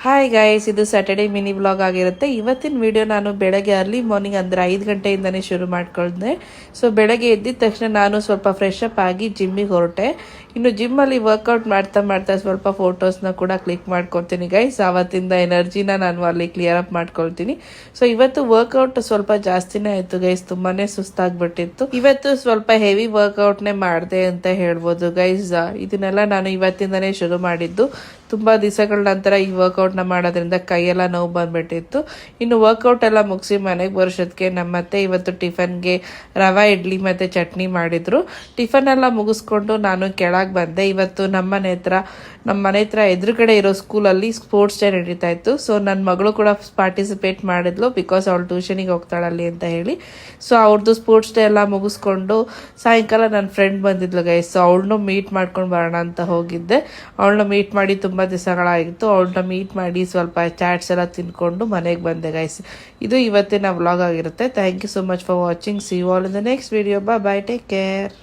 Hi guys, ಇದು Saturday mini vlog ಆಗಿರುತ್ತೆ. ಇವತ್ತಿನ ವಿಡಿಯೋ ನಾನು ಬೆಳಗ್ಗೆ ಅರ್ಲಿ ಮಾರ್ನಿಂಗ್ ಅಂದರೆ 5 ಗಂಟೆಯಿಂದನೇ ಶುರು ಮಾಡ್ಕೊಂಡೆ. ಸೊ ಬೆಳಗ್ಗೆ ಎದ್ದಿದ ತಕ್ಷಣ ನಾನು ಸ್ವಲ್ಪ ಫ್ರೆಶ್ ಅಪ್ ಆಗಿ ಜಿಮ್ಮಿಗೆ ಹೊರಟೆ. ಇನ್ನು ಜಿಮ್ಮಲ್ಲಿ ವರ್ಕೌಟ್ ಮಾಡ್ತಾ ಸ್ವಲ್ಪ ಫೋಟೋಸ್ನ ಕೂಡ ಕ್ಲಿಕ್ ಮಾಡ್ಕೊತೀನಿ ಗೈಸ್. ಆವತ್ತಿಂದ ಎನರ್ಜಿನ ನಾನು ಅಲ್ಲಿ ಕ್ಲಿಯರ್ ಅಪ್ ಮಾಡ್ಕೊಳ್ತೀನಿ. ಸೊ ಇವತ್ತು ವರ್ಕೌಟ್ ಸ್ವಲ್ಪ ಜಾಸ್ತಿನೇ ಆಯಿತು ಗೈಸ್, ತುಂಬಾ ಸುಸ್ತಾಗ್ಬಿಟ್ಟಿತ್ತು. ಇವತ್ತು ಸ್ವಲ್ಪ ಹೆವಿ ವರ್ಕೌಟ್ನೇ ಮಾಡಿದೆ ಅಂತ ಹೇಳ್ಬೋದು ಗೈಸ್. ಇದನ್ನೆಲ್ಲ ನಾನು ಇವತ್ತಿಂದನೇ ಶುರು ಮಾಡಿದ್ದು. ತುಂಬ ದಿವಸಗಳ ನಂತರ ಈ ವರ್ಕೌಟ್ನ ಮಾಡೋದ್ರಿಂದ ಕೈಯೆಲ್ಲ ನೋವು ಬಂದ್ಬಿಟ್ಟಿತ್ತು. ಇನ್ನು ವರ್ಕೌಟ್ ಎಲ್ಲ ಮುಗಿಸಿ ಮನೆಗೆ ಬರೋಷ್ಟೊತ್ತಿಗೆ ನಮ್ಮತ್ತೆ ಇವತ್ತು ಟಿಫನ್ಗೆ ರವೆ ಇಡ್ಲಿ ಮತ್ತು ಚಟ್ನಿ ಮಾಡಿದರು. ಟಿಫನ್ ಎಲ್ಲ ಮುಗಿಸ್ಕೊಂಡು ನಾನು ಕೆಳಗೆ ಬಂದೆ. ಇವತ್ತು ನಮ್ಮ ಮನೆ ಹತ್ರ ಎದುರುಗಡೆ ಇರೋ ಸ್ಕೂಲಲ್ಲಿ ಸ್ಪೋರ್ಟ್ಸ್ ಡೇ ನಡೀತಾ ಇತ್ತು. ಸೊ ನನ್ನ ಮಗಳು ಕೂಡ ಪಾರ್ಟಿಸಿಪೇಟ್ ಮಾಡಿದ್ಲು, ಬಿಕಾಸ್ ಅವಳು ಟ್ಯೂಷನಿಗೆ ಹೋಗ್ತಾಳಲ್ಲಿ ಅಂತ ಹೇಳಿ. ಸೊ ಅವ್ರದ್ದು ಸ್ಪೋರ್ಟ್ಸ್ ಡೇ ಎಲ್ಲ ಮುಗಿಸ್ಕೊಂಡು ಸಾಯಂಕಾಲ ನನ್ನ ಫ್ರೆಂಡ್ ಬಂದಿದ್ಲು ಗೈಸ್. ಸೊ ಅವಳನ್ನು ಮೀಟ್ ಮಾಡ್ಕೊಂಡು ಬರೋಣ ಅಂತ ಹೋಗಿದ್ದೆ. ಅವಳನ್ನ ಮೀಟ್ ಮಾಡಿ ತುಂಬ ದಿವಸಗಳಾಗಿತ್ತು. ಅವಳನ್ನ ಮೀಟ್ ಮಾಡಿ ಸ್ವಲ್ಪ ಚಾಟ್ಸ್ ಎಲ್ಲ ತಿನ್ಕೊಂಡು ಮನೆಗೆ ಬಂದೆ ಗೈಸ್. ಇದು ಇವತ್ತಿನ ವ್ಲಾಗ್ ಆಗಿರುತ್ತೆ. Thank you so much for watching. See you all in the next video. Bye, take care.